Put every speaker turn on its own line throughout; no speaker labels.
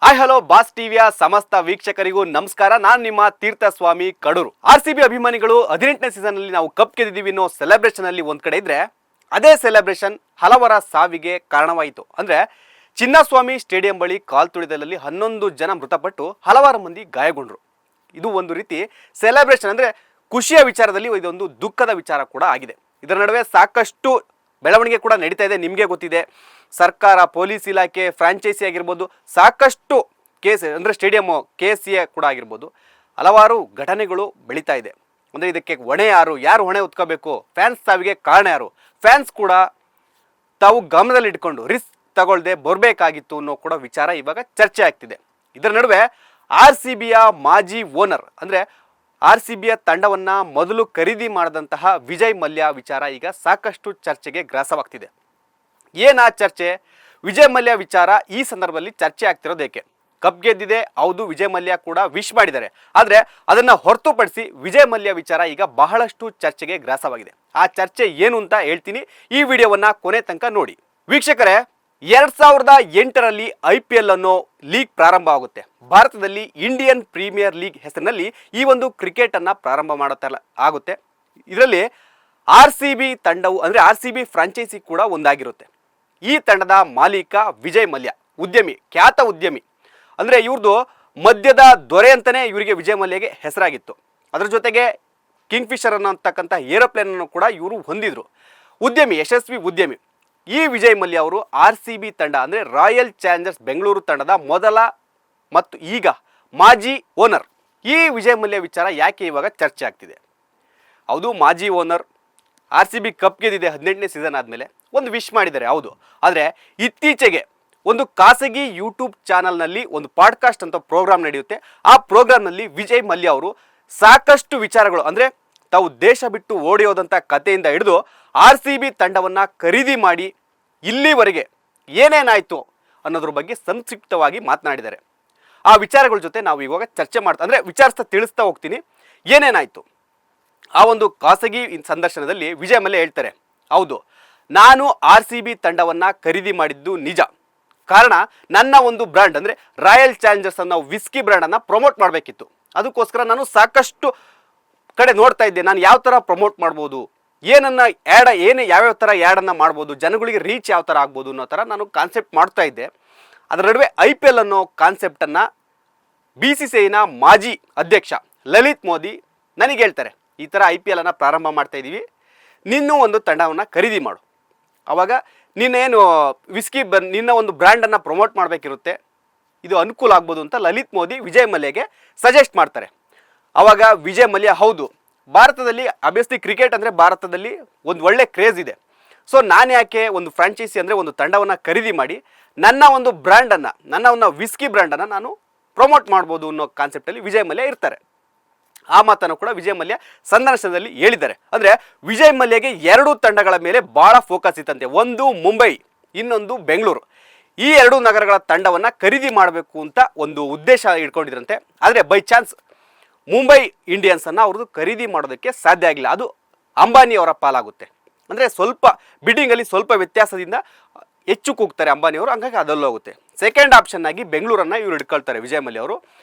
Hi hello boss ಟಿವಿಯ ಸಮಸ್ತ ವೀಕ್ಷಕರಿಗೂ ನಮಸ್ಕಾರ. ನಾನು ನಿಮ್ಮ ತೀರ್ಥಸ್ವಾಮಿ ಕಡೂರು. RCB ಅಭಿಮಾನಿಗಳು 18ನೇ ಸೀಸನ್ ಅಲ್ಲಿ ನಾವು ಕಪ್ ಗೆದ್ದಿದ್ದೀವಿ ಅನ್ನೋ ಸೆಲೆಬ್ರೇಷನ್ ಅಲ್ಲಿ ಒಂದ್ ಕಡೆ ಇದ್ರೆ, ಅದೇ ಸೆಲೆಬ್ರೇಷನ್ ಹಲವರ ಸಾವಿಗೆ ಕಾರಣವಾಯಿತು. ಅಂದ್ರೆ ಚಿನ್ನಸ್ವಾಮಿ ಸ್ಟೇಡಿಯಂ ಬಳಿ ಕಾಲ್ ತುಳಿತದಲ್ಲಿ 11 ಜನ ಮೃತಪಟ್ಟು ಹಲವಾರು ಮಂದಿ ಗಾಯಗೊಂಡ್ರು. ಇದು ಒಂದು ರೀತಿ ಸೆಲೆಬ್ರೇಷನ್ ಅಂದ್ರೆ ಖುಷಿಯ ವಿಚಾರದಲ್ಲಿ ಇದೊಂದು ದುಃಖದ ವಿಚಾರ ಕೂಡ ಆಗಿದೆ. ಇದರ ನಡುವೆ ಸಾಕಷ್ಟು ಬೆಳವಣಿಗೆ ಕೂಡ ನಡೀತಾ ಇದೆ. ನಿಮಗೆ ಗೊತ್ತಿದೆ, ಸರ್ಕಾರ, ಪೊಲೀಸ್ ಇಲಾಖೆ, ಫ್ರಾಂಚೈಸಿ ಆಗಿರ್ಬೋದು, ಸಾಕಷ್ಟು ಕೇಸ್ ಅಂದರೆ ಸ್ಟೇಡಿಯಂ KCA ಕೂಡ ಆಗಿರ್ಬೋದು, ಹಲವಾರು ಘಟನೆಗಳು ಬೆಳೀತಾ ಇದೆ. ಅಂದರೆ ಇದಕ್ಕೆ ಹೊಣೆ ಯಾರು ಹೊಣೆ ಹೊತ್ಕೋಬೇಕು, ಫ್ಯಾನ್ಸ್ ಸಾವಿಗೆ ಕಾರಣ ಯಾರು, ಫ್ಯಾನ್ಸ್ ಕೂಡ ತಾವು ಗಮನದಲ್ಲಿಟ್ಕೊಂಡು ರಿಸ್ಕ್ ತಗೊಳ್ಳದೆ ಬರಬೇಕಾಗಿತ್ತು ಅನ್ನೋ ಕೂಡ ವಿಚಾರ ಇವಾಗ ಚರ್ಚೆ ಆಗ್ತಿದೆ. ಇದರ ನಡುವೆ RCBಯ ಮಾಜಿ ಓನರ್ ಅಂದರೆ RCBಯ ತಂಡವನ್ನು ಮೊದಲು ಖರೀದಿ ಮಾಡಿದಂತಹ ವಿಜಯ್ ಮಲ್ಯ ವಿಚಾರ ಈಗ ಸಾಕಷ್ಟು ಚರ್ಚೆಗೆ ಗ್ರಾಸವಾಗ್ತಿದೆ. ಏನಾ ಚರ್ಚೆ? ವಿಜಯ್ ಮಲ್ಯ ವಿಚಾರ ಈ ಸಂದರ್ಭದಲ್ಲಿ ಚರ್ಚೆ ಆಗ್ತಿರೋದು ಏಕೆ? ಕಪ್ ಗೆದ್ದಿದೆ, ಹೌದು, ವಿಜಯ್ ಮಲ್ಯ ಕೂಡ ವಿಶ್ ಮಾಡಿದ್ದಾರೆ. ಆದರೆ ಅದನ್ನು ಹೊರತುಪಡಿಸಿ ವಿಜಯ್ ಮಲ್ಯ ವಿಚಾರ ಈಗ ಬಹಳಷ್ಟು ಚರ್ಚೆಗೆ ಗ್ರಾಸವಾಗಿದೆ. ಆ ಚರ್ಚೆ ಏನು ಅಂತ ಹೇಳ್ತೀನಿ, ಈ ವಿಡಿಯೋವನ್ನು ಕೊನೆ ತನಕ ನೋಡಿ. ವೀಕ್ಷಕರೇ, 2008ರಲ್ಲಿ IPL ಅನ್ನೋ ಲೀಗ್ ಪ್ರಾರಂಭ ಆಗುತ್ತೆ. ಭಾರತದಲ್ಲಿ ಇಂಡಿಯನ್ ಪ್ರೀಮಿಯರ್ ಲೀಗ್ ಹೆಸರಿನಲ್ಲಿ ಈ ಒಂದು ಕ್ರಿಕೆಟ್ ಅನ್ನ ಪ್ರಾರಂಭ ಆಗುತ್ತೆ. ಇದರಲ್ಲಿ RCB ತಂಡವು ಅಂದರೆ RCB ಫ್ರಾಂಚೈಸಿ ಕೂಡ ಒಂದಾಗಿರುತ್ತೆ. ಈ ತಂಡದ ಮಾಲೀಕ ವಿಜಯ್ ಮಲ್ಯ, ಉದ್ಯಮಿ, ಖ್ಯಾತ ಉದ್ಯಮಿ. ಅಂದರೆ ಇವ್ರದ್ದು ಮದ್ಯದ ದೊರೆ ಅಂತಲೇ ಇವರಿಗೆ ವಿಜಯ್ ಮಲ್ಯಗೆ ಹೆಸರಾಗಿತ್ತು. ಅದರ ಜೊತೆಗೆ ಕಿಂಗ್ ಫಿಶರ್ ಅನ್ನತಕ್ಕಂಥ ಏರೋಪ್ಲೇನ್ ಅನ್ನು ಕೂಡ ಇವರು ಹೊಂದಿದ್ರು. ಉದ್ಯಮಿ, ಯಶಸ್ವಿ ಉದ್ಯಮಿ. ಈ ವಿಜಯ್ ಮಲ್ಯ ಅವರು RCB ತಂಡ ಅಂದರೆ ರಾಯಲ್ ಚಾಲೆಂಜರ್ಸ್ ಬೆಂಗಳೂರು ತಂಡದ ಮೊದಲ ಮತ್ತು ಈಗ ಮಾಜಿ ಓನರ್. ಈ ವಿಜಯ್ ಮಲ್ಯ ವಿಚಾರ ಯಾಕೆ ಇವಾಗ ಚರ್ಚೆ ಆಗ್ತಿದೆ? ಹೌದು, ಮಾಜಿ ಓನರ್, RCB ಕಪ್ ಗೆದ್ದಿದೆ 18ನೇ ಸೀಸನ್ ಆದಮೇಲೆ, ಒಂದು ವಿಶ್ ಮಾಡಿದ್ದಾರೆ, ಹೌದು. ಆದರೆ ಇತ್ತೀಚೆಗೆ ಒಂದು ಖಾಸಗಿ ಯೂಟ್ಯೂಬ್ ಚಾನಲ್ನಲ್ಲಿ ಒಂದು ಪಾಡ್ಕಾಸ್ಟ್ ಅಂತ ಪ್ರೋಗ್ರಾಮ್ ನಡೆಯುತ್ತೆ. ಆ ಪ್ರೋಗ್ರಾಮ್ನಲ್ಲಿ ವಿಜಯ್ ಮಲ್ಯ ಅವರು ಸಾಕಷ್ಟು ವಿಚಾರಗಳು ಅಂದರೆ ತಾವು ದೇಶ ಬಿಟ್ಟು ಓಡಿಯೋದಂಥ ಕಥೆಯಿಂದ ಹಿಡಿದು RCB ತಂಡವನ್ನು ಖರೀದಿ ಮಾಡಿ ಇಲ್ಲಿವರೆಗೆ ಏನೇನಾಯಿತು ಅನ್ನೋದ್ರ ಬಗ್ಗೆ ಸಂಕ್ಷಿಪ್ತವಾಗಿ ಮಾತನಾಡಿದ್ದಾರೆ. ಆ ವಿಚಾರಗಳ ಜೊತೆ ನಾವು ಇವಾಗ ಚರ್ಚೆ ಅಂದರೆ ತಿಳಿಸ್ತಾ ಹೋಗ್ತೀನಿ ಏನೇನಾಯಿತು. ಆ ಒಂದು ಖಾಸಗಿ ಸಂದರ್ಶನದಲ್ಲಿ ವಿಜಯ್ ಮಲ್ಯ ಹೇಳ್ತಾರೆ, ಹೌದು, ನಾನು RCB ತಂಡವನ್ನು ಖರೀದಿ ಮಾಡಿದ್ದು ನಿಜ. ಕಾರಣ, ನನ್ನ ಒಂದು ಬ್ರ್ಯಾಂಡ್ ಅಂದರೆ ರಾಯಲ್ ಚಾಲೆಂಜರ್ಸ್ ಅನ್ನೋ ವಿಸ್ಕಿ ಬ್ರ್ಯಾಂಡನ್ನು ಪ್ರಮೋಟ್ ಮಾಡಬೇಕಿತ್ತು. ಅದಕ್ಕೋಸ್ಕರ ನಾನು ಸಾಕಷ್ಟು ಕಡೆ ನೋಡ್ತಾ ಇದ್ದೆ, ನಾನು ಯಾವ ಥರ ಪ್ರಮೋಟ್ ಮಾಡ್ಬೋದು, ಯಾವ್ಯಾವ ಥರ ಆ್ಯಡನ್ನು ಮಾಡ್ಬೋದು, ಜನಗಳಿಗೆ ರೀಚ್ ಯಾವ ಥರ ಆಗ್ಬೋದು ಅನ್ನೋ ಥರ ನಾನು ಕಾನ್ಸೆಪ್ಟ್ ಮಾಡ್ತಾ ಇದ್ದೆ. ಅದರ ನಡುವೆ IPL ಅನ್ನೋ ಕಾನ್ಸೆಪ್ಟನ್ನು BCCIನ ಮಾಜಿ ಅಧ್ಯಕ್ಷ ಲಲಿತ್ ಮೋದಿ ನನಗೆ ಹೇಳ್ತಾರೆ, ಈ ಥರ IPL ಅನ್ನು ಪ್ರಾರಂಭ ಮಾಡ್ತಾ ಇದ್ದೀವಿ, ನಿನ್ನೂ ಒಂದು ತಂಡವನ್ನು ಖರೀದಿ ಮಾಡು. ಆವಾಗ ನೀನೇನು ನಿನ್ನ ಒಂದು ಬ್ರ್ಯಾಂಡನ್ನು ಪ್ರಮೋಟ್ ಮಾಡಬೇಕಿರುತ್ತೆ, ಇದು ಅನುಕೂಲ ಆಗ್ಬೋದು ಅಂತ ಲಲಿತ್ ಮೋದಿ ವಿಜಯ್ ಮಲ್ಯಗೆ ಸಜೆಸ್ಟ್ ಮಾಡ್ತಾರೆ. ಆವಾಗ ವಿಜಯ್ ಮಲ್ಯ, ಹೌದು, ಭಾರತದಲ್ಲಿ ಅಬ್ವಿಯಸ್ಲಿ ಕ್ರಿಕೆಟ್ ಅಂದರೆ ಭಾರತದಲ್ಲಿ ಒಂದು ಒಳ್ಳೆ ಕ್ರೇಜ್ ಇದೆ, ಸೊ ನಾನು ಯಾಕೆ ಒಂದು ಫ್ರಾಂಚೈಸಿ ಅಂದರೆ ಒಂದು ತಂಡವನ್ನು ಖರೀದಿ ಮಾಡಿ ನನ್ನ ಒಂದು ಬ್ರ್ಯಾಂಡನ್ನು, ನನ್ನ ಒಂದು ವಿಸ್ಕಿ ಬ್ರ್ಯಾಂಡನ್ನು ನಾನು ಪ್ರಮೋಟ್ ಮಾಡ್ಬೋದು ಅನ್ನೋ ಕಾನ್ಸೆಪ್ಟಲ್ಲಿ ವಿಜಯ್ ಮಲ್ಯ ಇರ್ತಾರೆ. ಆ ಮಾತನ್ನು ಕೂಡ ವಿಜಯ್ ಮಲ್ಯ ಸಂದರ್ಶನದಲ್ಲಿ ಹೇಳಿದ್ದಾರೆ. ಅಂದರೆ ವಿಜಯ್ ಮಲ್ಯಗೆ 2 ತಂಡಗಳ ಮೇಲೆ ಭಾಳ ಫೋಕಸ್ ಇತ್ತಂತೆ. ಒಂದು ಮುಂಬೈ, ಇನ್ನೊಂದು ಬೆಂಗಳೂರು. ಈ 2 ನಗರಗಳ ತಂಡವನ್ನು ಖರೀದಿ ಮಾಡಬೇಕು ಅಂತ ಒಂದು ಉದ್ದೇಶ ಇಟ್ಕೊಂಡಿದ್ರಂತೆ. ಆದರೆ ಬೈ ಚಾನ್ಸ್ ಮುಂಬೈ ಇಂಡಿಯನ್ಸನ್ನು ಅವ್ರದ್ದು ಖರೀದಿ ಮಾಡೋದಕ್ಕೆ ಸಾಧ್ಯ ಆಗಿಲ್ಲ. ಅದು ಅಂಬಾನಿಯವರ ಪಾಲಾಗುತ್ತೆ. ಅಂದರೆ ಸ್ವಲ್ಪ ಬಿಡ್ಡಿಂಗಲ್ಲಿ ಸ್ವಲ್ಪ ವ್ಯತ್ಯಾಸದಿಂದ ಹೆಚ್ಚು ಕೂಗ್ತಾರೆ ಅಂಬಾನಿಯವರು, ಹಂಗಾಗಿ ಅದಲ್ಲೂ ಹೋಗುತ್ತೆ. ಸೆಕೆಂಡ್ ಆಪ್ಷನ್ ಆಗಿ ಬೆಂಗಳೂರನ್ನು ಇವರು ಹಿಡ್ಕೊಳ್ತಾರೆ ವಿಜಯ್ ಮಲ್ಯ ಅವರು.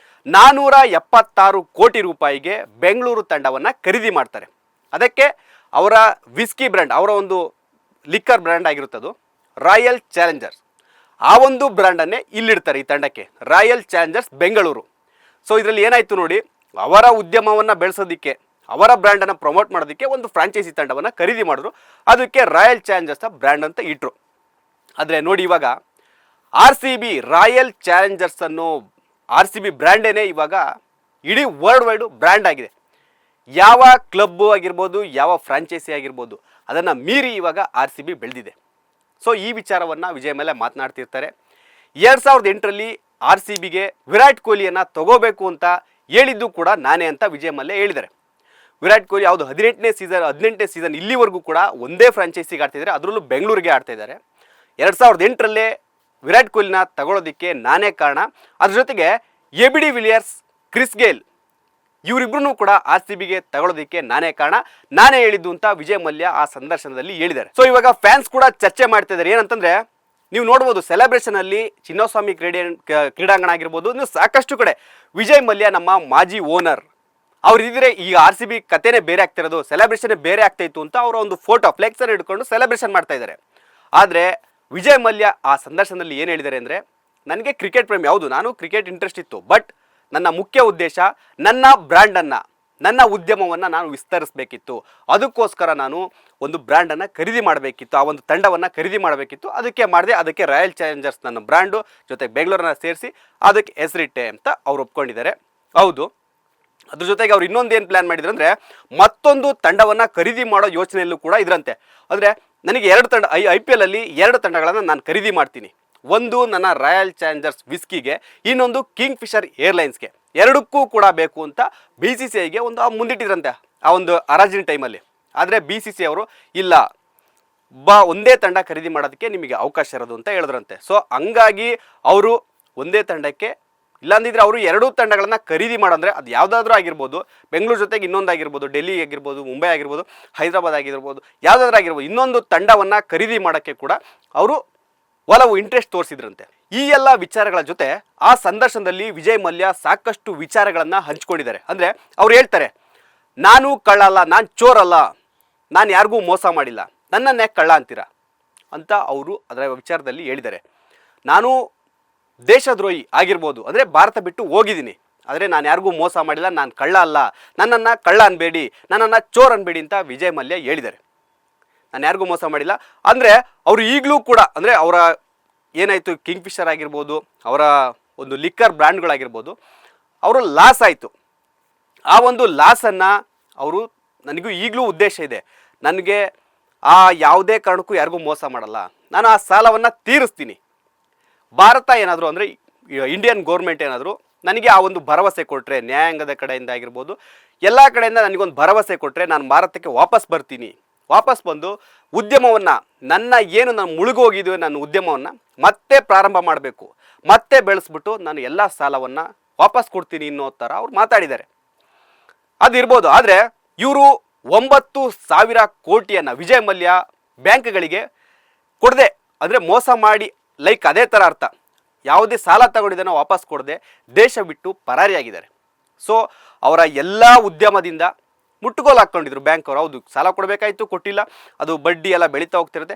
476 ಕೋಟಿ ರೂಪಾಯಿಗೆ ಬೆಂಗಳೂರು ತಂಡವನ್ನು ಖರೀದಿ ಮಾಡ್ತಾರೆ. ಅದಕ್ಕೆ ಅವರ ವಿಸ್ಕಿ ಬ್ರ್ಯಾಂಡ್, ಅವರ ಒಂದು ಲಿಕ್ಕರ್ ಬ್ರ್ಯಾಂಡ್ ಆಗಿರುತ್ತದು ರಾಯಲ್ ಚಾಲೆಂಜರ್ಸ್. ಆ ಒಂದು ಬ್ರ್ಯಾಂಡನ್ನೇ ಇಲ್ಲಿಡ್ತಾರೆ ಈ ತಂಡಕ್ಕೆ, ರಾಯಲ್ ಚಾಲೆಂಜರ್ಸ್ ಬೆಂಗಳೂರು. ಸೊ ಇದರಲ್ಲಿ ಏನಾಯಿತು ನೋಡಿ, ಅವರ ಉದ್ಯಮವನ್ನು ಬೆಳೆಸೋದಕ್ಕೆ, ಅವರ ಬ್ರ್ಯಾಂಡನ್ನು ಪ್ರಮೋಟ್ ಮಾಡೋದಕ್ಕೆ ಒಂದು ಫ್ರಾಂಚೈಸಿ ತಂಡವನ್ನು ಖರೀದಿ ಮಾಡಿದ್ರು. ಅದಕ್ಕೆ ರಾಯಲ್ ಚಾಲೆಂಜರ್ಸ್ ಬ್ರ್ಯಾಂಡ್ ಅಂತ ಇಟ್ಟರು. ಆದರೆ ನೋಡಿ, ಇವಾಗ RCB ರಾಯಲ್ ಚಾಲೆಂಜರ್ಸ್ ಅನ್ನೋ RCB ಬ್ರ್ಯಾಂಡೇನೇ ಇವಾಗ ಇಡೀ ವರ್ಲ್ಡ್ ವೈಡು ಬ್ರ್ಯಾಂಡ್ ಆಗಿದೆ. ಯಾವ ಕ್ಲಬ್ಬು ಆಗಿರ್ಬೋದು, ಯಾವ ಫ್ರಾಂಚೈಸಿ ಆಗಿರ್ಬೋದು, ಅದನ್ನು ಮೀರಿ ಇವಾಗ RCB ಬೆಳೆದಿದೆ. ಸೊ ಈ ವಿಚಾರವನ್ನು ವಿಜಯ್ ಮಲ್ಯ ಮಾತನಾಡ್ತಿರ್ತಾರೆ. 2008ರಲ್ಲಿ RCBಗೆ ವಿರಾಟ್ ಕೊಹ್ಲಿಯನ್ನು ತಗೋಬೇಕು ಅಂತ ಹೇಳಿದ್ದು ಕೂಡ ನಾನೇ ಅಂತ ವಿಜಯ್ ಮಲ್ಯ ಹೇಳಿದ್ದಾರೆ. ವಿರಾಟ್ ಕೊಹ್ಲಿ ಯಾವುದು 18ನೇ ಸೀಸನ್ ಇಲ್ಲಿವರೆಗೂ ಕೂಡ ಒಂದೇ ಫ್ರಾಂಚೈಸಿಗೆ ಆಡ್ತಿದ್ದಾರೆ, ಅದರಲ್ಲೂ ಬೆಂಗಳೂರಿಗೆ ಆಡ್ತಾ ಇದ್ದಾರೆ. 2008ರಲ್ಲೇ ವಿರಾಟ್ ಕೊಹ್ಲಿನ ತಗೊಳ್ಳೋದಕ್ಕೆ ನಾನೇ ಕಾರಣ. ಅದ್ರ ಜೊತೆಗೆ ABD ವಿಲಿಯರ್ಸ್, ಕ್ರಿಸ್ ಗೇಲ್ ಇವರಿಬ್ಬರೂ ಕೂಡ RCBಗೆ ತಗೊಳ್ಳೋದಕ್ಕೆ ನಾನೇ ಕಾರಣ, ನಾನೇ ಹೇಳಿದ್ದು ಅಂತ ವಿಜಯ್ ಮಲ್ಯ ಆ ಸಂದರ್ಶನದಲ್ಲಿ ಹೇಳಿದ್ದಾರೆ. ಸೊ ಇವಾಗ ಫ್ಯಾನ್ಸ್ ಕೂಡ ಚರ್ಚೆ ಮಾಡ್ತಾ ಇದ್ದಾರೆ. ಏನಂತಂದ್ರೆ, ನೀವು ನೋಡ್ಬೋದು ಸೆಲೆಬ್ರೇಷನಲ್ಲಿ ಚಿನ್ನಸ್ವಾಮಿ ಕ್ರೀಡಾಂಗಣ ಆಗಿರ್ಬೋದು, ಇನ್ನು ಸಾಕಷ್ಟು ಕಡೆ ವಿಜಯ್ ಮಲ್ಯ ನಮ್ಮ ಮಾಜಿ ಓನರ್ ಅವ್ರಿದ್ರೆ ಈಗ RCB ಕತೆನೇ ಬೇರೆ ಆಗ್ತಿರೋದು, ಸೆಲೆಬ್ರೇಷನ್ ಬೇರೆ ಆಗ್ತಾ ಇತ್ತು ಅಂತ ಅವರ ಒಂದು ಫೋಟೋ ಫ್ಲೆಕ್ಸರ್ ಹಿಡ್ಕೊಂಡು ಸೆಲೆಬ್ರೇಷನ್ ಮಾಡ್ತಾ ಇದ್ದಾರೆ. ಆದರೆ ವಿಜಯ್ ಮಲ್ಯ ಆ ಸಂದರ್ಶನದಲ್ಲಿ ಏನು ಹೇಳಿದ್ದಾರೆ ಅಂದರೆ, ನನಗೆ ಕ್ರಿಕೆಟ್ ಪ್ರೇಮಿ, ಹೌದು ನಾನು ಕ್ರಿಕೆಟ್ ಇಂಟ್ರೆಸ್ಟ್ ಇತ್ತು, ಬಟ್ ನನ್ನ ಮುಖ್ಯ ಉದ್ದೇಶ ನನ್ನ ಬ್ರ್ಯಾಂಡನ್ನು, ನನ್ನ ಉದ್ಯಮವನ್ನು ನಾನು ವಿಸ್ತರಿಸಬೇಕಿತ್ತು. ಅದಕ್ಕೋಸ್ಕರ ನಾನು ಒಂದು ಬ್ರ್ಯಾಂಡನ್ನು ಖರೀದಿ ಮಾಡಬೇಕಿತ್ತು, ಆ ಒಂದು ತಂಡವನ್ನು ಖರೀದಿ ಮಾಡಬೇಕಿತ್ತು. ಅದಕ್ಕೆ ಮಾಡಿದೆ. ಅದಕ್ಕೆ ರಾಯಲ್ ಚಾಲೆಂಜರ್ಸ್ ನನ್ನ ಬ್ರ್ಯಾಂಡು ಜೊತೆಗೆ ಬೆಂಗಳೂರನ್ನ ಸೇರಿಸಿ ಅದಕ್ಕೆ ಹೆಸರಿಟ್ಟೆ ಅಂತ ಅವ್ರು ಒಪ್ಕೊಂಡಿದ್ದಾರೆ. ಹೌದು, ಅದ್ರ ಜೊತೆಗೆ ಅವ್ರು ಇನ್ನೊಂದು ಏನು ಪ್ಲ್ಯಾನ್ ಮಾಡಿದ್ರು ಅಂದರೆ, ಮತ್ತೊಂದು ತಂಡವನ್ನು ಖರೀದಿ ಮಾಡೋ ಯೋಚನೆಯಲ್ಲೂ ಕೂಡ ಇದ್ರಂತೆ. ಅಂದರೆ ನನಗೆ IPL ಅಲ್ಲಿ 2 ತಂಡಗಳನ್ನು ನಾನು ಖರೀದಿ ಮಾಡ್ತೀನಿ. ಒಂದು ನನ್ನ ರಾಯಲ್ ಚಾಲೆಂಜರ್ಸ್ ವಿಸ್ಕಿಗೆ, ಇನ್ನೊಂದು ಕಿಂಗ್ ಫಿಶರ್ ಏರ್ಲೈನ್ಸ್ಗೆ. ಎರಡಕ್ಕೂ ಕೂಡ ಬೇಕು ಅಂತ BCCIಗೆ ಒಂದು ಮುಂದಿಟ್ಟಿದ್ರಂತೆ ಆ ಒಂದು ಹರಾಜಿನ ಟೈಮಲ್ಲಿ. ಆದರೆ BCCI ಅವರು ಇಲ್ಲ, ಒಂದೇ ತಂಡ ಖರೀದಿ ಮಾಡೋದಕ್ಕೆ ನಿಮಗೆ ಅವಕಾಶ ಇರೋದು ಅಂತ ಹೇಳಿದ್ರಂತೆ. ಸೊ ಹಂಗಾಗಿ ಅವರು ಒಂದೇ ತಂಡಕ್ಕೆ, ಇಲ್ಲಾಂದಿದ್ರೆ ಅವರು 2 ತಂಡಗಳನ್ನು ಖರೀದಿ ಮಾಡಂದರೆ ಅದು ಯಾವುದಾದ್ರೂ ಆಗಿರ್ಬೋದು, ಬೆಂಗಳೂರು ಜೊತೆಗೆ ಇನ್ನೊಂದು ಆಗಿರ್ಬೋದು, ಡೆಲ್ಲಿ ಆಗಿರ್ಬೋದು, ಮುಂಬೈ ಆಗಿರ್ಬೋದು, ಹೈದರಾಬಾದ್ ಆಗಿರ್ಬೋದು, ಯಾವುದಾದ್ರೂ ಆಗಿರ್ಬೋದು, ಇನ್ನೊಂದು ತಂಡವನ್ನು ಖರೀದಿ ಮಾಡೋಕ್ಕೆ ಕೂಡ ಅವರು ಒಲವು ಇಂಟ್ರೆಸ್ಟ್ ತೋರಿಸಿದ್ರಂತೆ. ಈ ಎಲ್ಲ ವಿಚಾರಗಳ ಜೊತೆ ಆ ಸಂದರ್ಶನದಲ್ಲಿ ವಿಜಯ್ ಮಲ್ಯ ಸಾಕಷ್ಟು ವಿಚಾರಗಳನ್ನು ಹಂಚ್ಕೊಂಡಿದ್ದಾರೆ. ಅಂದರೆ ಅವ್ರು ಹೇಳ್ತಾರೆ, ನಾನು ಕಳ್ಳಲ್ಲ, ನಾನು ಚೋರಲ್ಲ, ನಾನು ಯಾರಿಗೂ ಮೋಸ ಮಾಡಿಲ್ಲ, ನನ್ನನ್ನೇ ಕಳ್ಳ ಅಂತೀರಾ ಅಂತ ಅವರು ಅದರ ವಿಚಾರದಲ್ಲಿ ಹೇಳಿದ್ದಾರೆ. ನಾನು ದೇಶದ್ರೋಹಿ ಆಗಿರ್ಬೋದು, ಅಂದರೆ ಭಾರತ ಬಿಟ್ಟು ಹೋಗಿದ್ದೀನಿ, ಆದರೆ ನಾನು ಯಾರಿಗೂ ಮೋಸ ಮಾಡಿಲ್ಲ, ನಾನು ಕಳ್ಳ ಅಲ್ಲ, ನನ್ನನ್ನು ಕಳ್ಳ ಅನ್ಬೇಡಿ, ನನ್ನನ್ನು ಚೋರ್ ಅನ್ಬೇಡಿ ಅಂತ ವಿಜಯ್ ಮಲ್ಯ ಹೇಳಿದ್ದಾರೆ. ನಾನು ಯಾರಿಗೂ ಮೋಸ ಮಾಡಿಲ್ಲ ಅಂದರೆ ಅವರು ಈಗಲೂ ಕೂಡ, ಅಂದರೆ ಅವರ ಏನಾಯಿತು ಕಿಂಗ್ ಫಿಶರ್ ಆಗಿರ್ಬೋದು, ಅವರ ಒಂದು ಲಿಕ್ಕರ್ ಬ್ರ್ಯಾಂಡ್ಗಳಾಗಿರ್ಬೋದು, ಅವರು ಲಾಸ್ ಆಯಿತು. ಆ ಒಂದು ಲಾಸನ್ನು ಅವರು, ನನಗೂ ಈಗಲೂ ಉದ್ದೇಶ ಇದೆ, ನನಗೆ ಆ ಯಾವುದೇ ಕಾರಣಕ್ಕೂ ಯಾರಿಗೂ ಮೋಸ ಮಾಡಲ್ಲ, ನಾನು ಆ ಸಾಲವನ್ನು ತೀರಿಸ್ತೀನಿ. ಭಾರತ ಏನಾದರೂ, ಅಂದರೆ ಇಂಡಿಯನ್ ಗೌರ್ಮೆಂಟ್ ಏನಾದರೂ ನನಗೆ ಆ ಒಂದು ಭರವಸೆ ಕೊಟ್ಟರೆ, ನ್ಯಾಯಾಂಗದ ಕಡೆಯಿಂದ ಆಗಿರ್ಬೋದು, ಎಲ್ಲ ಕಡೆಯಿಂದ ನನಗೊಂದು ಭರವಸೆ ಕೊಟ್ಟರೆ ನಾನು ಭಾರತಕ್ಕೆ ವಾಪಸ್ ಬರ್ತೀನಿ. ವಾಪಸ್ ಬಂದು ಉದ್ಯಮವನ್ನು, ನಾನು ಮುಳುಗೋಗಿದ್ವಿ ನನ್ನ ಉದ್ಯಮವನ್ನು ಮತ್ತೆ ಪ್ರಾರಂಭ ಮಾಡಬೇಕು, ಮತ್ತೆ ಬೆಳೆಸ್ಬಿಟ್ಟು ನಾನು ಎಲ್ಲ ಸಾಲವನ್ನು ವಾಪಸ್ ಕೊಡ್ತೀನಿ ಅನ್ನೋ ಥರ ಅವ್ರು ಮಾತಾಡಿದ್ದಾರೆ. ಅದಿರ್ಬೋದು. ಆದರೆ ಇವರು 9,000 ಕೋಟಿಯನ್ನು ವಿಜಯ್ ಮಲ್ಯ ಬ್ಯಾಂಕ್ಗಳಿಗೆ ಕೊಡದೆ, ಅಂದರೆ ಮೋಸ ಮಾಡಿ, ಲೈಕ್ ಅದೇ ಥರ ಅರ್ಥ, ಯಾವುದೇ ಸಾಲ ತಗೊಂಡಿದ್ದನ್ನು ವಾಪಸ್ ಕೊಡದೆ ದೇಶ ಬಿಟ್ಟು ಪರಾರಿಯಾಗಿದ್ದಾರೆ. ಸೊ ಅವರ ಎಲ್ಲ ಉದ್ಯಮದಿಂದ ಮುಟ್ಟುಗೋಲು ಹಾಕ್ಕೊಂಡಿದ್ರು ಬ್ಯಾಂಕ್ ಅವರು. ಹೌದು, ಸಾಲ ಕೊಡಬೇಕಾಯಿತು, ಕೊಟ್ಟಿಲ್ಲ, ಅದು ಬಡ್ಡಿ ಎಲ್ಲ ಬೆಳೀತಾ ಹೋಗ್ತಿರುತ್ತೆ.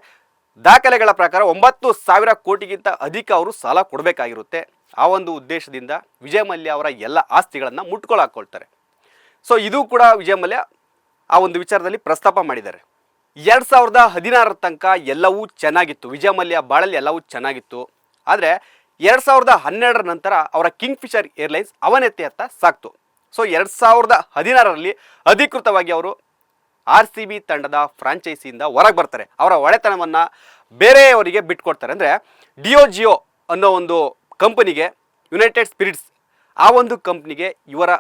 ದಾಖಲೆಗಳ ಪ್ರಕಾರ 9,000 ಕೋಟಿಗಿಂತ ಅಧಿಕ ಅವರು ಸಾಲ ಕೊಡಬೇಕಾಗಿರುತ್ತೆ. ಆ ಒಂದು ಉದ್ದೇಶದಿಂದ ವಿಜಯ್ ಮಲ್ಯ ಅವರ ಎಲ್ಲ ಆಸ್ತಿಗಳನ್ನು ಮುಟ್ಗೋಲು ಹಾಕ್ಕೊಳ್ತಾರೆ. ಸೊ ಇದು ಕೂಡ ವಿಜಯ್ ಮಲ್ಯ ಆ ಒಂದು ವಿಚಾರದಲ್ಲಿ ಪ್ರಸ್ತಾಪ ಮಾಡಿದ್ದಾರೆ. 2016 ತನಕ ಎಲ್ಲವೂ ಚೆನ್ನಾಗಿತ್ತು, ವಿಜಯ್ ಮಲ್ಯ ಬಾಳಲ್ಲಿ ಎಲ್ಲವೂ ಚೆನ್ನಾಗಿತ್ತು. ಆದರೆ 2012 ನಂತರ ಅವರ ಕಿಂಗ್ ಫಿಶರ್ ಏರ್ಲೈನ್ಸ್ ಅವನತಿಯತ್ತ ಸಾಕ್ತು. ಸೊ 2016ರಲ್ಲಿ ಅಧಿಕೃತವಾಗಿ ಅವರು RCB ತಂಡದ ಫ್ರಾಂಚೈಸಿಯಿಂದ ಹೊರಗೆ ಬರ್ತಾರೆ. ಅವರ ಒಡೆತನವನ್ನು ಬೇರೆಯವರಿಗೆ ಬಿಟ್ಕೊಡ್ತಾರೆ. ಅಂದರೆ ಡಿಯೋಜಿಯೋ ಅನ್ನೋ ಒಂದು ಕಂಪನಿಗೆ, ಯುನೈಟೆಡ್ ಸ್ಪಿರಿಟ್ಸ್ ಆ ಒಂದು ಕಂಪ್ನಿಗೆ ಇವರ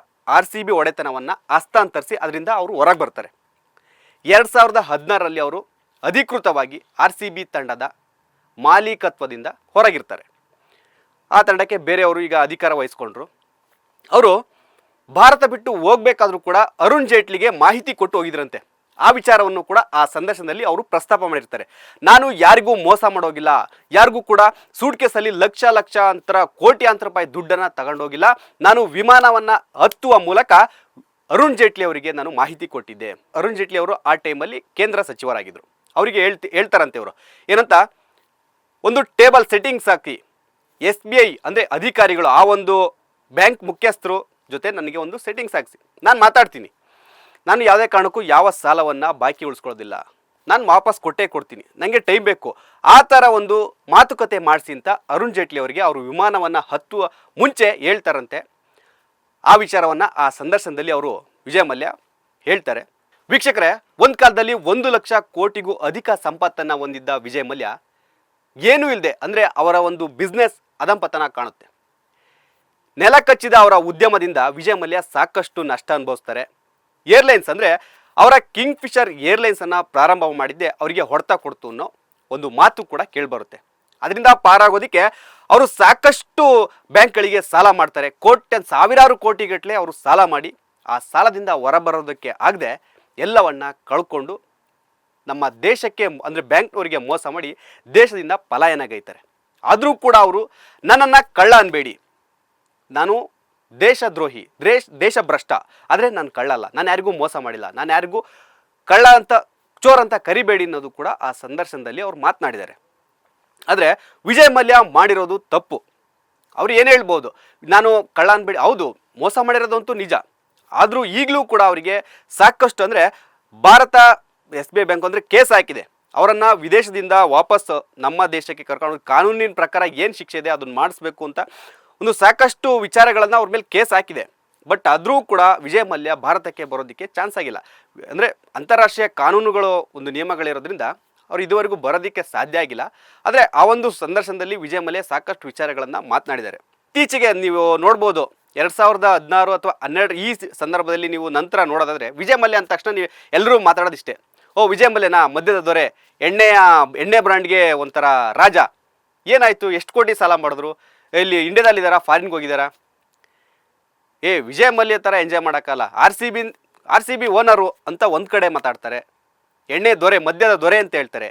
RCB ಒಡೆತನವನ್ನು ಹಸ್ತಾಂತರಿಸಿ ಅದರಿಂದ ಅವರು ಹೊರಗೆ ಬರ್ತಾರೆ. 2016ರಲ್ಲಿ ಅವರು ಅಧಿಕೃತವಾಗಿ RCB ತಂಡದ ಮಾಲೀಕತ್ವದಿಂದ ಹೊರಗಿರ್ತಾರೆ. ಆ ತಂಡಕ್ಕೆ ಬೇರೆಯವರು ಈಗ ಅಧಿಕಾರ ವಹಿಸ್ಕೊಂಡ್ರು. ಅವರು ಭಾರತ ಬಿಟ್ಟು ಹೋಗಬೇಕಾದ್ರೂ ಕೂಡ ಅರುಣ್ ಜೇಟ್ಲಿಗೆ ಮಾಹಿತಿ ಕೊಟ್ಟು ಹೋಗಿದ್ರಂತೆ. ಆ ವಿಚಾರವನ್ನು ಕೂಡ ಆ ಸಂದರ್ಶನದಲ್ಲಿ ಅವರು ಪ್ರಸ್ತಾಪ ಮಾಡಿರ್ತಾರೆ. ನಾನು ಯಾರಿಗೂ ಮೋಸ ಮಾಡೋಗಿಲ್ಲ, ಯಾರಿಗೂ ಕೂಡ ಸೂಟ್ಕೇಸಲ್ಲಿ ಲಕ್ಷಾಂತರ ಕೋಟ್ಯಾಂತರ ರೂಪಾಯಿ ದುಡ್ಡನ್ನು ತಗೊಂಡೋಗಿಲ್ಲ. ನಾನು ವಿಮಾನವನ್ನು ಹತ್ತುವ ಮೂಲಕ ಅರುಣ್ ಜೇಟ್ಲಿ ಅವರಿಗೆ ನಾನು ಮಾಹಿತಿ ಕೊಟ್ಟಿದ್ದೆ. ಅರುಣ್ ಜೇಟ್ಲಿ ಅವರು ಆ ಟೈಮಲ್ಲಿ ಕೇಂದ್ರ ಸಚಿವರಾಗಿದ್ದರು. ಅವರಿಗೆ ಹೇಳ್ತಾರಂತೆ ಅವರು ಏನಂತ, ಒಂದು ಟೇಬಲ್ ಸೆಟ್ಟಿಂಗ್ಸ್ ಹಾಕಿ SBI ಅಂದರೆ ಅಧಿಕಾರಿಗಳು, ಆ ಒಂದು ಬ್ಯಾಂಕ್ ಮುಖ್ಯಸ್ಥರು ಜೊತೆ ನನಗೆ ಒಂದು ಸೆಟ್ಟಿಂಗ್ಸ್ ಹಾಕಿಸಿ, ನಾನು ಮಾತಾಡ್ತೀನಿ, ನಾನು ಯಾವುದೇ ಕಾರಣಕ್ಕೂ ಯಾವ ಸಾಲವನ್ನು ಬಾಕಿ ಉಳಿಸ್ಕೊಳ್ಳೋದಿಲ್ಲ, ನಾನು ವಾಪಸ್ ಕೊಡ್ತೀನಿ, ನನಗೆ ಟೈಮ್ ಬೇಕು, ಆ ಥರ ಒಂದು ಮಾತುಕತೆ ಮಾಡಿಸಿ ಅಂತ ಅರುಣ್ ಜೇಟ್ಲಿ ಅವರಿಗೆ ಅವರು ವಿಮಾನವನ್ನು ಹತ್ತುವ ಮುಂಚೆ ಹೇಳ್ತಾರಂತೆ. ಆ ವಿಚಾರವನ್ನು ಆ ಸಂದರ್ಶನದಲ್ಲಿ ಅವರು ವಿಜಯ್ ಮಲ್ಯ ಹೇಳ್ತಾರೆ. ವೀಕ್ಷಕರೇ, ಒಂದು ಕಾಲದಲ್ಲಿ 1 ಲಕ್ಷ ಕೋಟಿಗೂ ಅಧಿಕ ಸಂಪತ್ತನ್ನು ಹೊಂದಿದ್ದ ವಿಜಯ್ ಮಲ್ಯ ಏನೂ ಇಲ್ಲದೆ, ಅಂದರೆ ಅವರ ಒಂದು ಬಿಸ್ನೆಸ್ ಅಧಂಪತನ ಕಾಣುತ್ತೆ. ನೆಲ ಕಚ್ಚಿದ ಅವರ ಉದ್ಯಮದಿಂದ ವಿಜಯ್ ಮಲ್ಯ ಸಾಕಷ್ಟು ನಷ್ಟ ಅನುಭವಿಸ್ತಾರೆ. ಏರ್ಲೈನ್ಸ್ ಅಂದರೆ ಅವರ ಕಿಂಗ್ ಫಿಶರ್ ಏರ್ಲೈನ್ಸನ್ನು ಪ್ರಾರಂಭ ಮಾಡಿದ್ದೆ ಅವರಿಗೆ ಹೊಡೆತ ಕೊಡ್ತು ಅನ್ನೋ ಒಂದು ಮಾತು ಕೂಡ ಕೇಳಿಬರುತ್ತೆ. ಅದರಿಂದ ಪಾರಾಗೋದಕ್ಕೆ ಅವರು ಸಾಕಷ್ಟು ಬ್ಯಾಂಕ್ಗಳಿಗೆ ಸಾಲ ಮಾಡ್ತಾರೆ. ಸಾವಿರಾರು ಕೋಟಿಗಟ್ಟಲೆ ಅವರು ಸಾಲ ಮಾಡಿ ಆ ಸಾಲದಿಂದ ಹೊರಬರೋದಕ್ಕೆ ಆಗದೆ ಎಲ್ಲವನ್ನ ಕಳ್ಕೊಂಡು ನಮ್ಮ ದೇಶಕ್ಕೆ, ಅಂದರೆ ಬ್ಯಾಂಕ್ನವರಿಗೆ ಮೋಸ ಮಾಡಿ ದೇಶದಿಂದ ಪಲಾಯನಗೈತಾರೆ. ಆದರೂ ಕೂಡ ಅವರು ನನ್ನನ್ನು ಕಳ್ಳ ಅನ್ಬೇಡಿ, ನಾನು ದೇಶದ್ರೋಹಿ, ದೇಶಭ್ರಷ್ಟ, ಆದರೆ ನಾನು ಕಳ್ಳಲ್ಲ, ನಾನು ಯಾರಿಗೂ ಮೋಸ ಮಾಡಿಲ್ಲ, ನಾನು ಯಾರಿಗೂ ಕಳ್ಳ ಅಂತ ಚೋರ್ ಅಂತ ಕರಿಬೇಡಿ ಅನ್ನೋದು ಕೂಡ ಆ ಸಂದರ್ಶನದಲ್ಲಿ ಅವ್ರು ಮಾತನಾಡಿದ್ದಾರೆ. ಆದರೆ ವಿಜಯ್ ಮಲ್ಯ ಮಾಡಿರೋದು ತಪ್ಪು. ಅವ್ರು ಏನು ಹೇಳ್ಬೋದು, ನಾನು ಕಳ್ಳ ಅನ್ಬೇಡಿ, ಹೌದು ಮೋಸ ಮಾಡಿರೋದಂತೂ ನಿಜ. ಆದರೂ ಈಗಲೂ ಕೂಡ ಅವರಿಗೆ ಸಾಕಷ್ಟು, ಅಂದರೆ ಭಾರತ SBI ಬ್ಯಾಂಕ್ ಅಂದರೆ ಕೇಸ್ ಹಾಕಿದೆ, ಅವರನ್ನು ವಿದೇಶದಿಂದ ವಾಪಸ್ ನಮ್ಮ ದೇಶಕ್ಕೆ ಕರ್ಕೊಂಡು ಕಾನೂನಿನ ಪ್ರಕಾರ ಏನು ಶಿಕ್ಷೆ ಇದೆ ಅದನ್ನು ಮಾಡಿಸ್ಬೇಕು ಅಂತ ಒಂದು ಸಾಕಷ್ಟು ವಿಚಾರಗಳನ್ನು ಅವ್ರ ಮೇಲೆ ಕೇಸ್ ಹಾಕಿದೆ. ಬಟ್ ಆದರೂ ಕೂಡ ವಿಜಯ್ ಮಲ್ಯ ಭಾರತಕ್ಕೆ ಬರೋದಕ್ಕೆ ಚಾನ್ಸ್ ಆಗಿಲ್ಲ. ಅಂದರೆ ಅಂತಾರಾಷ್ಟ್ರೀಯ ಕಾನೂನುಗಳು ಒಂದು ನಿಯಮಗಳಿರೋದ್ರಿಂದ ಅವ್ರು ಇದುವರೆಗೂ ಬರೋದಕ್ಕೆ ಸಾಧ್ಯ ಆಗಿಲ್ಲ. ಆದರೆ ಆ ಒಂದು ಸಂದರ್ಶನದಲ್ಲಿ ವಿಜಯ್ ಮಲ್ಯ ಸಾಕಷ್ಟು ವಿಚಾರಗಳನ್ನು ಮಾತನಾಡಿದ್ದಾರೆ. ಇತ್ತೀಚೆಗೆ ನೀವು ನೋಡ್ಬೋದು 2016 ಅಥವಾ 12 ಈ ಸಂದರ್ಭದಲ್ಲಿ ನೀವು ನಂತರ ನೋಡೋದಾದರೆ ವಿಜಯ್ ಮಲ್ಯ ಅಂದ ತಕ್ಷಣ ನೀವು ಎಲ್ಲರೂ ಮಾತಾಡೋದಿಷ್ಟೇ, ಓ ವಿಜಯ್ ಮಲ್ಯನ ಮಧ್ಯದ ದೊರೆ, ಎಣ್ಣೆ ಬ್ರ್ಯಾಂಡ್ಗೆ ಒಂಥರ ರಾಜ, ಏನಾಯಿತು, ಎಷ್ಟು ಕೋಟಿ ಸಾಲ ಮಾಡಿದ್ರು, ಇಲ್ಲಿ ಇಂಡಿಯಾದಲ್ಲಿದ್ದಾರಾ, ಫಾರಿನ್ಗೆ ಹೋಗಿದ್ದಾರಾ? ವಿಜಯ್ ಮಲ್ಯ ಥರ ಎಂಜಾಯ್ ಮಾಡೋಕ್ಕಲ್ಲ, ಆರ್ ಸಿ ಬಿ ಓನರು ಅಂತ ಒಂದು ಕಡೆ ಮಾತಾಡ್ತಾರೆ, ಎಣ್ಣೆ ದೊರೆ, ಮದ್ಯದ ದೊರೆ ಅಂತ ಹೇಳ್ತಾರೆ,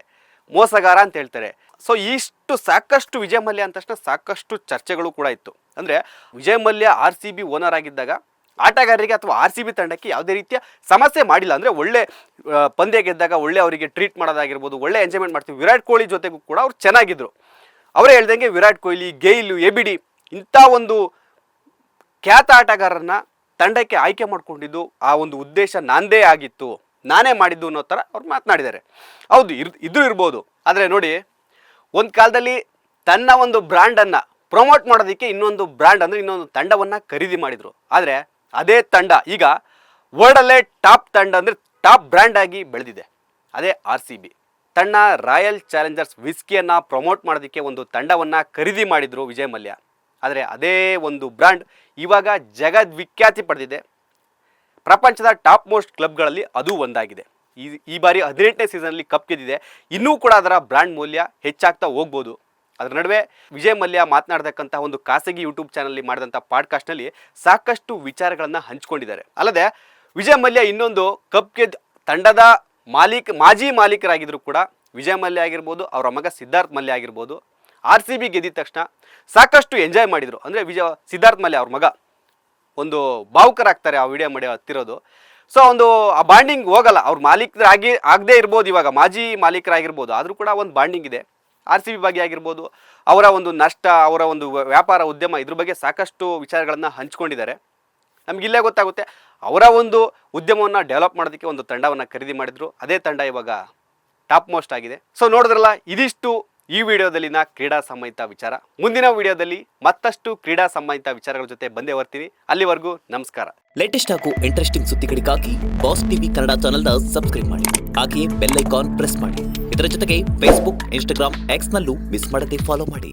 ಮೋಸಗಾರ ಅಂತ ಹೇಳ್ತಾರೆ. ಸೊ ಇಷ್ಟು ಸಾಕಷ್ಟು ವಿಜಯ್ ಮಲ್ಯ ಅಂದ ತಕ್ಷಣ ಸಾಕಷ್ಟು ಚರ್ಚೆಗಳು ಕೂಡ ಇತ್ತು. ಅಂದರೆ ವಿಜಯ್ ಮಲ್ಯ RCB ಓನರ್ ಆಗಿದ್ದಾಗ ಆಟಗಾರರಿಗೆ ಅಥವಾ RCB ತಂಡಕ್ಕೆ ಯಾವುದೇ ರೀತಿಯ ಸಮಸ್ಯೆ ಮಾಡಿಲ್ಲ. ಅಂದರೆ ಒಳ್ಳೆ ಪಂದ್ಯ ಗೆದ್ದಾಗ ಒಳ್ಳೆ ಅವರಿಗೆ ಟ್ರೀಟ್ ಮಾಡೋದಾಗಿರ್ಬೋದು, ಒಳ್ಳೆ ಎಂಜಾಯ್ಮೆಂಟ್ ಮಾಡ್ತೀವಿ. ವಿರಾಟ್ ಕೊಹ್ಲಿ ಜೊತೆಗೂ ಕೂಡ ಅವ್ರು ಚೆನ್ನಾಗಿದ್ರು. ಅವರೇ ಹೇಳ್ದಂಗೆ ವಿರಾಟ್ ಕೊಹ್ಲಿ, ಗೈಲು, ABD ಇಂಥ ಒಂದು ಖ್ಯಾತ ಆಟಗಾರರನ್ನ ತಂಡಕ್ಕೆ ಆಯ್ಕೆ ಮಾಡ್ಕೊಂಡಿದ್ದು ಆ ಒಂದು ಉದ್ದೇಶ ನಾಂದೇ ಆಗಿತ್ತು, ನಾನೇ ಮಾಡಿದ್ದು ಅನ್ನೋ ಥರ ಅವ್ರು ಮಾತನಾಡಿದ್ದಾರೆ. ಹೌದು, ಇದು ಇರ್ಬೋದು. ಆದರೆ ನೋಡಿ, ಒಂದು ಕಾಲದಲ್ಲಿ ತನ್ನ ಒಂದು ಬ್ರ್ಯಾಂಡನ್ನು ಪ್ರಮೋಟ್ ಮಾಡೋದಕ್ಕೆ ಇನ್ನೊಂದು ಬ್ರ್ಯಾಂಡ್ ಅಂದರೆ ಇನ್ನೊಂದು ತಂಡವನ್ನು ಖರೀದಿ ಮಾಡಿದರು. ಆದರೆ ಅದೇ ತಂಡ ಈಗ ವರ್ಲ್ಡಲ್ಲೇ ಟಾಪ್ ತಂಡ ಅಂದರೆ ಟಾಪ್ ಬ್ರ್ಯಾಂಡ್ ಆಗಿ ಬೆಳೆದಿದೆ. ಅದೇ RCB ತನ್ನ ರಾಯಲ್ ಚಾಲೆಂಜರ್ಸ್ ವಿಸ್ಕಿಯನ್ನು ಪ್ರಮೋಟ್ ಮಾಡೋದಕ್ಕೆ ಒಂದು ತಂಡವನ್ನು ಖರೀದಿ ಮಾಡಿದರು ವಿಜಯ್ ಮಲ್ಯ. ಆದರೆ ಅದೇ ಒಂದು ಬ್ರ್ಯಾಂಡ್ ಇವಾಗ ಜಗದ್ವಿಖ್ಯಾತಿ ಪಡೆದಿದೆ. ಪ್ರಪಂಚದ ಟಾಪ್ ಮೋಸ್ಟ್ ಕ್ಲಬ್ಗಳಲ್ಲಿ ಅದು ಒಂದಾಗಿದೆ. ಈ ಬಾರಿ 18ನೇ ಸೀಸನಲ್ಲಿ ಕಪ್ ಗೆದ್ದಿದೆ. ಇನ್ನೂ ಕೂಡ ಅದರ ಬ್ರ್ಯಾಂಡ್ ಮೌಲ್ಯ ಹೆಚ್ಚಾಗ್ತಾ ಹೋಗ್ಬೋದು. ಅದರ ನಡುವೆ ವಿಜಯ್ ಮಲ್ಯ ಮಾತನಾಡ್ತಕ್ಕಂಥ ಒಂದು ಖಾಸಗಿ ಯೂಟ್ಯೂಬ್ ಚಾನಲ್ ಮಾಡಿದಂಥ ಪಾಡ್ಕಾಸ್ಟ್ನಲ್ಲಿ ಸಾಕಷ್ಟು ವಿಚಾರಗಳನ್ನು ಹಂಚಿಕೊಂಡಿದ್ದಾರೆ. ಅಲ್ಲದೆ ವಿಜಯ್ ಮಲ್ಯ ಇನ್ನೊಂದು ಕಪ್ ಗೆದ್ದ ತಂಡದ ಮಾಜಿ ಮಾಲೀಕರಾಗಿದ್ದರೂ ಕೂಡ ವಿಜಯ್ ಮಲ್ಯ ಆಗಿರ್ಬೋದು, ಅವರ ಮಗ ಸಿದ್ಧಾರ್ಥ್ ಮಲ್ಯ ಆಗಿರ್ಬೋದು, RCB ಗೆದ್ದಿದ ತಕ್ಷಣ ಸಾಕಷ್ಟು ಎಂಜಾಯ್ ಮಾಡಿದರು. ಅಂದರೆ ಸಿದ್ಧಾರ್ಥ್ ಮಲ್ಯ ಅವ್ರ ಮಗ ಒಂದು ಭಾವುಕರಾಗ್ತಾರೆ ಆ ವಿಡಿಯೋ ಮಾಡಿ ಹತ್ತಿರೋದು. ಸೊ ಒಂದು ಆ ಬಾಂಡಿಂಗ್ ಹೋಗಲ್ಲ. ಅವ್ರ ಆಗದೇ ಇರ್ಬೋದು, ಇವಾಗ ಮಾಜಿ ಮಾಲೀಕರಾಗಿರ್ಬೋದು, ಆದರೂ ಕೂಡ ಒಂದು ಬಾಂಡಿಂಗ್ ಇದೆ. RCB ಬಗ್ಗೆ ಆಗಿರ್ಬೋದು, ಅವರ ಒಂದು ನಷ್ಟ, ಅವರ ಒಂದು ವ್ಯಾಪಾರ ಉದ್ಯಮ, ಇದ್ರ ಬಗ್ಗೆ ಸಾಕಷ್ಟು ವಿಚಾರಗಳನ್ನು ಹಂಚ್ಕೊಂಡಿದ್ದಾರೆ. ನಮಗಿಲ್ಲೇ ಗೊತ್ತಾಗುತ್ತೆ ಅವರ ಒಂದು ಉದ್ಯಮವನ್ನು ಡೆವಲಪ್ ಮಾಡೋದಕ್ಕೆ ಒಂದು ತಂಡವನ್ನು ಖರೀದಿ ಮಾಡಿದ್ರು. ಅದೇ ತಂಡ ಇವಾಗ ಟಾಪ್ ಮೋಸ್ಟ್ ಆಗಿದೆ. ಸೊ ನೋಡಿದ್ರಲ್ಲ, ಇದಿಷ್ಟು ಈ ವಿಡಿಯೋದಲ್ಲಿನ ಕ್ರೀಡಾ ಸಂಬಂಧಿತ ವಿಚಾರ. ಮುಂದಿನ ವಿಡಿಯೋದಲ್ಲಿ ಮತ್ತಷ್ಟು ಕ್ರೀಡಾ ಸಂಬಂಧಿತ ವಿಚಾರಗಳ ಜೊತೆ ಬಂದೇ ಬರ್ತೀನಿ. ಅಲ್ಲಿವರೆಗೂ ನಮಸ್ಕಾರ.
ಲೇಟೆಸ್ಟ್ ಹಾಗೂ ಇಂಟ್ರೆಸ್ಟಿಂಗ್ ಸುದ್ದಿಗಳಿಗಾಗಿ ಬಾಸ್ ಟಿವಿ ಕನ್ನಡ ಚಾನೆಲ್ನ ಸಬ್ಸ್ಕ್ರೈಬ್ ಮಾಡಿ. ಹಾಗೆಯೇ ಬೆಲ್ ಐಕಾನ್ ಪ್ರೆಸ್ ಮಾಡಿ. ಇದರ ಜೊತೆಗೆ ಫೇಸ್ಬುಕ್, ಇನ್ಸ್ಟಾಗ್ರಾಮ್, ಎಕ್ಸ್ನಲ್ಲೂ ಮಿಸ್ ಮಾಡದೆ ಫಾಲೋ ಮಾಡಿ.